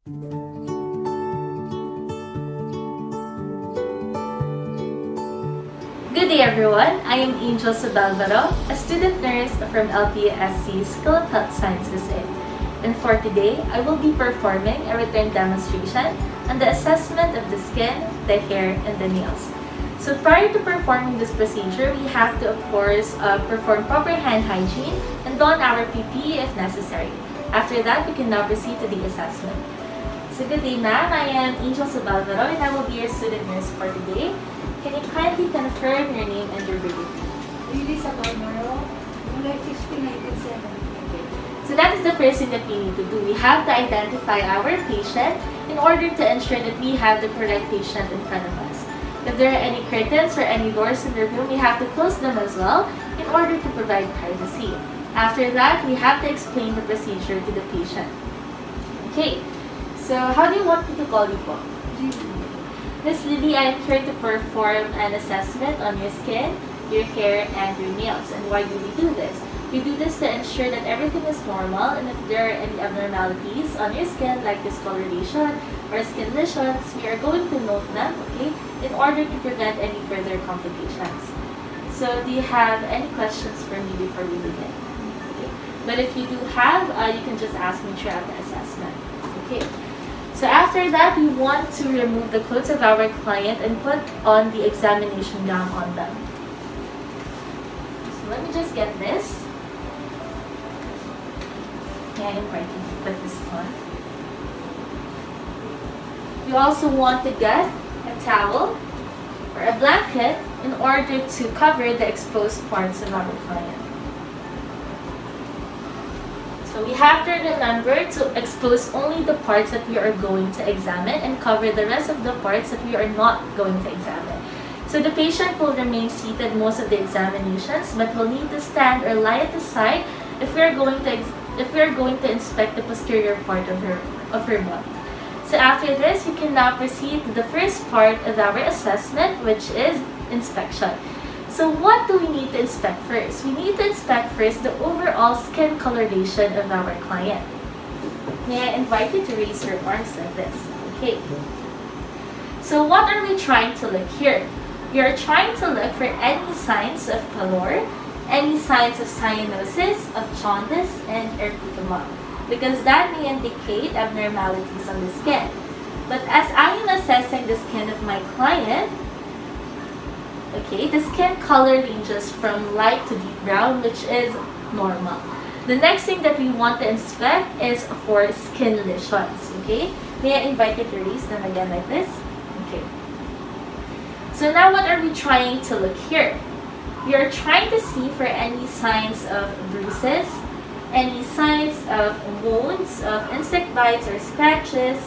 Good day everyone, I am Angel Sabelvaro, a student nurse from LPSC School of Health Sciences A. And for today, I will be performing a written demonstration on the assessment of the skin, the hair, and the nails. So prior to performing this procedure, we have to of course perform proper hand hygiene and don our PPE if necessary. After that, we can now proceed to the assessment. So good day ma'am, I am Angel Sabelvaro and I will be your student nurse for today. Can you kindly confirm your name and your birthday? Really sa Palmaro, July 15, 1970. So that is the first thing that we need to do. We have to identify our patient in order to ensure that we have the correct patient in front of us. If there are any curtains or any doors in the room, we have to close them as well in order to provide privacy. After that, we have to explain the procedure to the patient. Okay, so how do you want me to call you po? Miss Lily, I am here to perform an assessment on your skin, your hair, and your nails. And why do we do this? We do this to ensure that everything is normal, and if there are any abnormalities on your skin like discoloration or skin lesions, we are going to note them, okay, in order to prevent any further complications. So do you have any questions for me before we begin? Okay. But if you do have, you can just ask me throughout the assessment. Okay. So after that, we want to remove the clothes of our client and put on the examination gown on them. So let me just get this. Yeah, I invite you to put this on. We also want to get a towel or a blanket in order to cover the exposed parts of our client. So we have to remember to expose only the parts that we are going to examine and cover the rest of the parts that we are not going to examine. So the patient will remain seated most of the examinations, but will need to stand or lie at the side if we are going to inspect the posterior part of her body. So after this, we can now proceed to the first part of our assessment, which is inspection. So what do we need to inspect first? We need to inspect first the overall skin coloration of our client. May I invite you to raise your arms like this? Okay. So what are we trying to look here? We are trying to look for any signs of pallor, any signs of cyanosis, of jaundice, and erythema, because that may indicate abnormalities on the skin. But as I am assessing the skin of my client, okay, the skin color ranges from light to deep brown, which is normal. The next thing that we want to inspect is for skin lesions, okay? May I invite you to raise them again like this? Okay. So now what are we trying to look here? We are trying to see for any signs of bruises, any signs of wounds, of insect bites or scratches,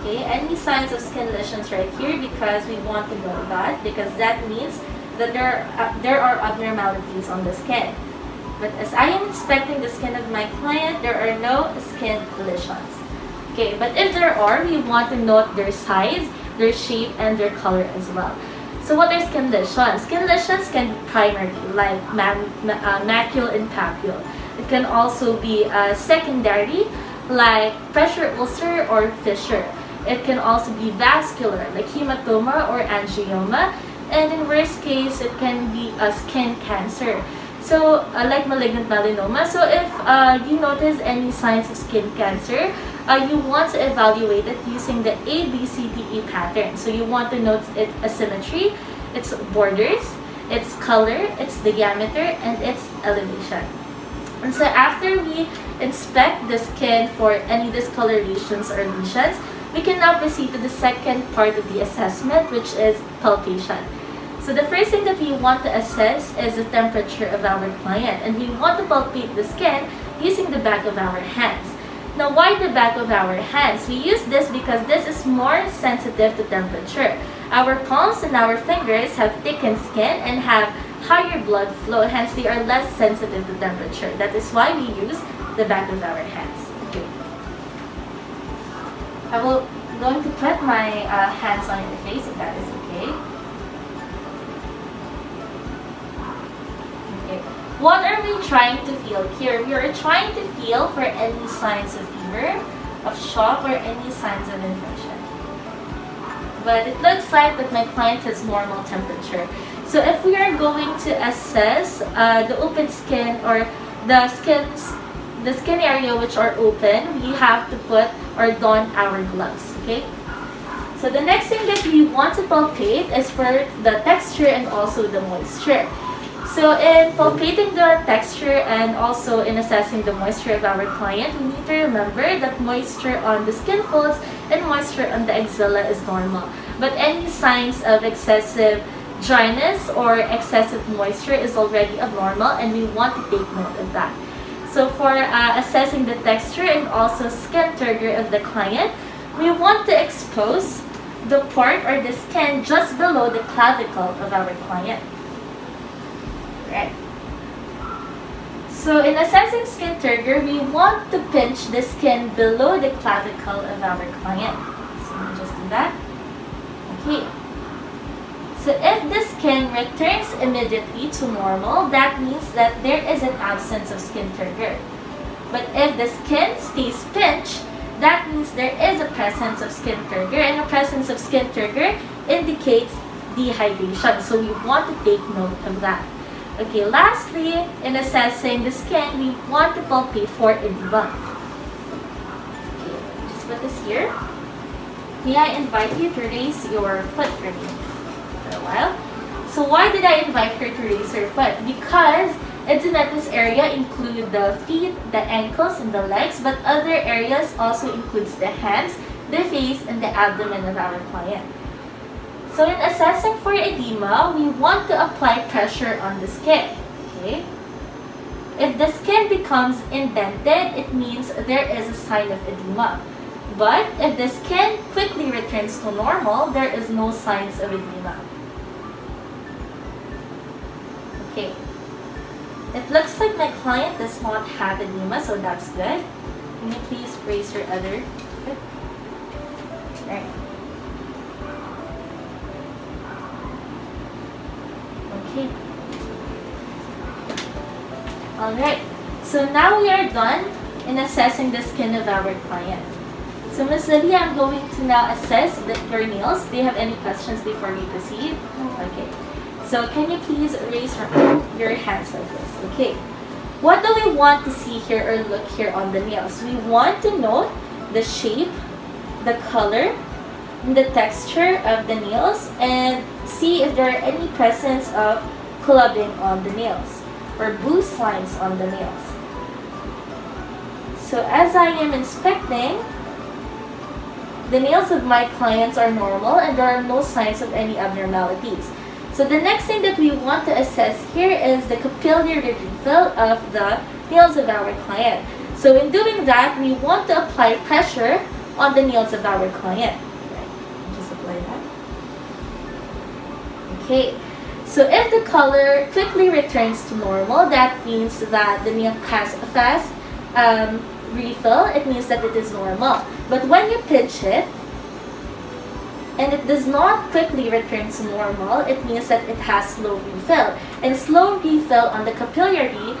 okay, any signs of skin lesions right here, because we want to know that, because that means that there are abnormalities on the skin. But as I am inspecting the skin of my client, there are no skin lesions. Okay, but if there are, we want to note their size, their shape, and their color as well. So what are skin lesions? Skin lesions can be primary, like macule and papule. It can also be secondary, like pressure ulcer or fissure. It can also be vascular, like hematoma or angioma. And in worst case, it can be a skin cancer. So, like malignant melanoma. So, if you notice any signs of skin cancer, you want to evaluate it using the ABCDE pattern. So, you want to note its asymmetry, its borders, its color, its diameter, and its elevation. And so, after we inspect the skin for any discolorations or lesions, we can now proceed to the second part of the assessment, which is palpation. So the first thing that we want to assess is the temperature of our client, and we want to palpate the skin using the back of our hands. Now, why the back of our hands? We use this because this is more sensitive to temperature. Our palms and our fingers have thickened skin and have higher blood flow, hence they are less sensitive to temperature. That is why we use the back of our hands. Okay. I will going to put my hands on your face if that is okay. Okay. What are we trying to feel here? We are trying to feel for any signs of fever, of shock or any signs of infection. But it looks like that my client has normal temperature. So if we are going to assess the open skin or the skin area which are open, we have to put or don our gloves, okay? So the next thing that we want to palpate is for the texture and also the moisture. So in palpating the texture and also in assessing the moisture of our client, we need to remember that moisture on the skin folds and moisture on the axilla is normal. But any signs of excessive dryness or excessive moisture is already abnormal, and we want to take note of that. So for assessing the texture and also skin turgor of the client, we want to expose the part or the skin just below the clavicle of our client. Right. So in assessing skin turgor, we want to pinch the skin below the clavicle of our client. So let me just do that. Okay. So if the skin returns immediately to normal, that means that there is an absence of skin turgor. But if the skin stays pinched, that means there is a presence of skin turgor, and a presence of skin turgor indicates dehydration. So we want to take note of that. Okay, lastly, in assessing the skin, we want to palpate for edema. Okay, just put this here. May I invite you to raise your foot for me for a while? So why did I invite her to raise her foot? Because edematous area include the feet, the ankles, and the legs, but other areas also includes the hands, the face, and the abdomen of our client. So in assessing for edema, we want to apply pressure on the skin. Okay? If the skin becomes indented, it means there is a sign of edema. But if the skin quickly returns to normal, there is no signs of edema. Okay. It looks like my client does not have edema, so that's good. Can you please raise your other foot? Right. Okay. Alright. So now we are done in assessing the skin of our client. So Ms. Lydia, I'm going to now assess your nails. Do you have any questions before we proceed? Okay. So can you please raise your hands like this? Okay. What do we want to see here or look here on the nails? We want to note the shape, the color, and the texture of the nails, and see if there are any presence of clubbing on the nails or bruise lines on the nails. So as I am inspecting, the nails of my clients are normal and there are no signs of any abnormalities. So the next thing that we want to assess here is the capillary reveal of the nails of our client. So in doing that, we want to apply pressure on the nails of our client. Just apply that. Okay. So if the color quickly returns to normal, that means that the nail has a fast refill. It means that it is normal. But when you pinch it, and it does not quickly return to normal, it means that it has slow refill. And slow refill on the capillary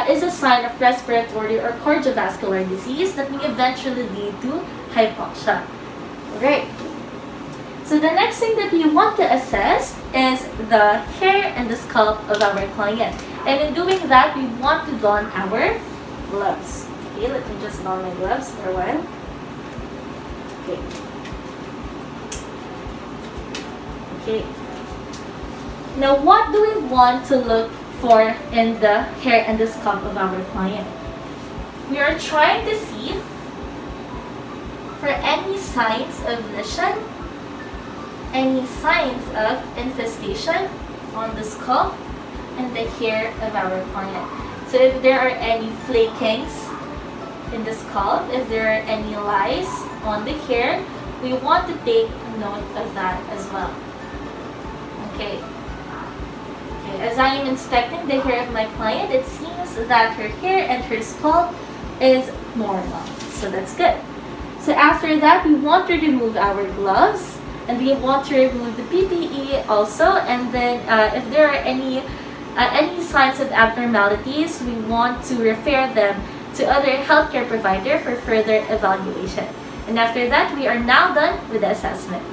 is a sign of respiratory or cardiovascular disease that may eventually lead to hypoxia. Alright. So the next thing that we want to assess is the hair and the scalp of our client. And in doing that, we want to don our gloves. Okay, let me just don my gloves for a while. Okay. Okay. Now, what do we want to look for in the hair and the scalp of our client? We are trying to see for any signs of lesion, any signs of infestation on the scalp and the hair of our client. So if there are any flakings in the scalp, if there are any lice on the hair, we want to take note of that as well. Okay. As I am inspecting the hair of my client, it seems that her hair and her scalp is normal. So that's good. So after that, we want to remove our gloves and we want to remove the PPE also. And then if there are any signs of abnormalities, we want to refer them to other healthcare provider for further evaluation. And after that, we are now done with the assessment.